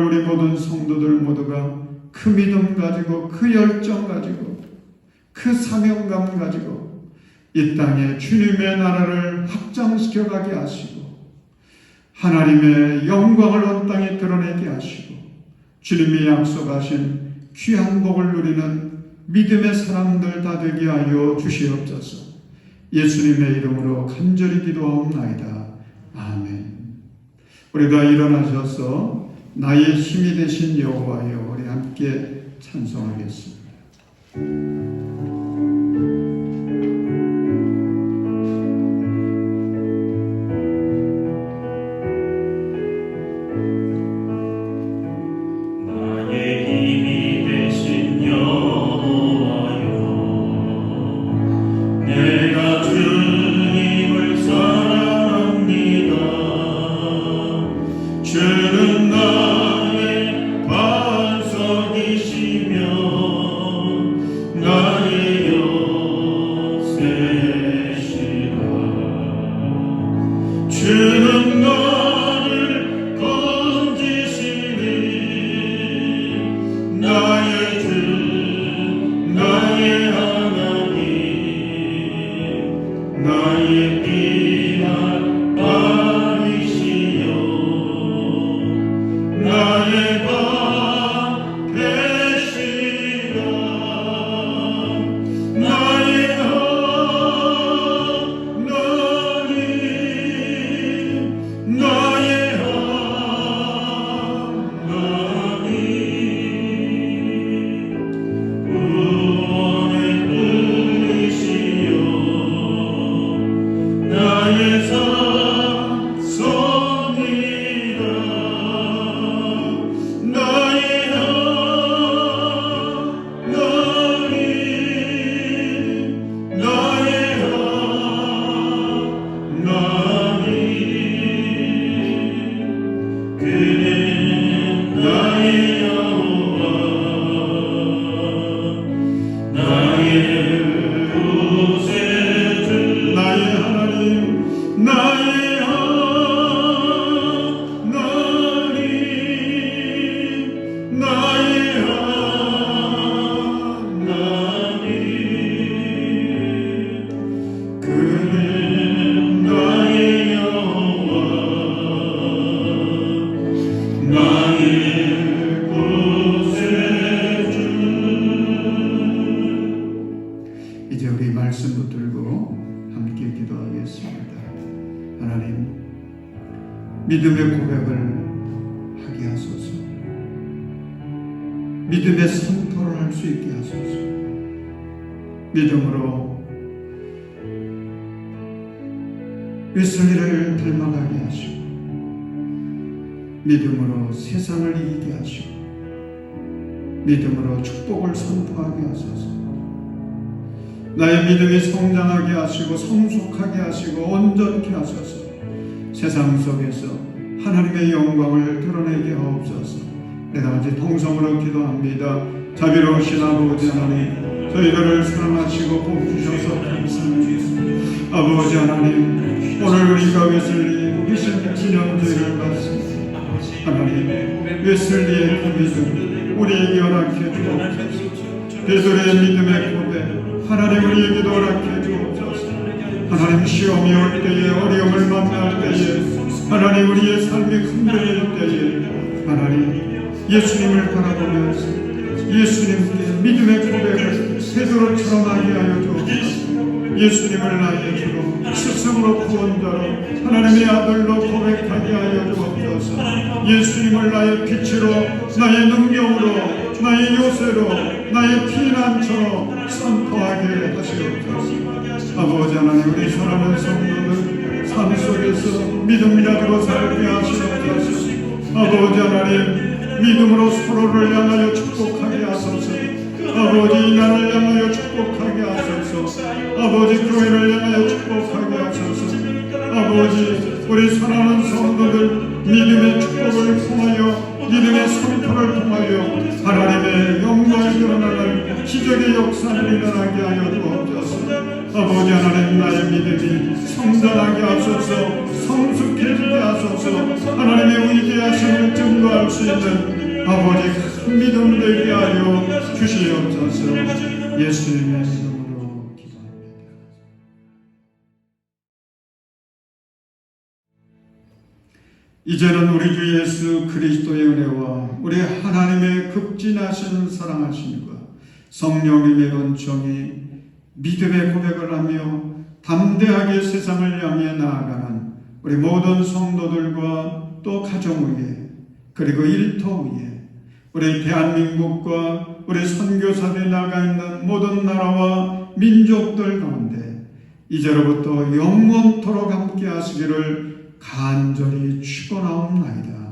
우리 모든 성도들 모두가 그 믿음 가지고, 그 열정 가지고, 그 사명감 가지고 이 땅에 주님의 나라를 확장시켜 가게 하시고 하나님의 영광을 온 땅에 드러내게 하시고 주님이 약속하신 귀한 복을 누리는 믿음의 사람들 다 되게 하여 주시옵소서. 예수님의 이름으로 간절히 기도하옵나이다. 아멘. 우리 다 일어나셔서 나의 힘이 되신 여호와여, 우리 함께 찬송하겠습니다. 믿음의 고백을 하게 하소서. 믿음의 선포를 할 수 있게 하소서. 믿음으로 웨슬리를 닮아가게 하시고 믿음으로 세상을 이기게 하시고 믿음으로 축복을 선포하게 하소서. 나의 믿음이 성장하게 하시고 성숙하게 하시고 온전케 하소서. 세상 속에서 하나님의 영광을 드러내게 하옵소서. 내가 이제 통성으로 기도합니다. 자비로우신 아버지 하나님, 저희들을 사랑하시고 복 주셔서 감사합니다. 아버지 하나님, 오늘 우리가 웨슬리 이신 기념주의를 받습니다. 하나님, 웨슬리의 그 믿음 우리에게 허락해 주옵소서. 베드로의 믿음의 고백 하나님 우리에게도 허락해 주옵소서. 하나님, 시험이 올 때에, 어려움을 만날 때에, 하나님 우리의 삶이 흔들릴 때에 하나님 예수님을 바라보면서 예수님께 믿음의 고백을 베드로처럼 하게 하여 주옵소서. 예수님을 나의 주로 스승으로 구원자로 하나님의 아들로 고백하게 하여 주옵소서. 예수님을 나의 빛으로, 나의 능력으로, 나의 요새로, 나의 피난처로 선포하게 하시옵소서. 아버지 하나님, 우리 사랑하는 성도들 삶 속에서 믿음 가지고 살게 하시옵소서. 아버지 하나님, 믿음으로 서로를 향하여 축복하게 하소서. 아버지, 이 나라를 향하여 축복하게 하소서. 아버지, 교회를 향하여 축복하게 하소서. 아버지, 우리 사랑하는 성도들 믿음의 축복을 통하여, 믿음의 선포를 통하여 하나님의 영광이 드러나는 기적의 역사를 일어나게 하여 주옵소서. 아버지 하나님, 나의 믿음이 성장하게 하소서. 성숙해지게 하소서. 하나님의 위대하심을 증거할 수 있는 아버지 큰 믿음 되게 하여 주시옵소서. 예수님의 이름으로 기도합니다. 이제는 우리 주 예수 그리스도의 은혜와 우리 하나님의 극진하신 사랑하심과 성령님의 은총이 믿음의 고백을 하며 담대하게 세상을 향해 나아가는 우리 모든 성도들과 또 가정 위에, 그리고 일터 위에, 우리 대한민국과 우리 선교사들이 나가 있는 모든 나라와 민족들 가운데 이제로부터 영원토록 함께 하시기를 간절히 축원하옵나이다.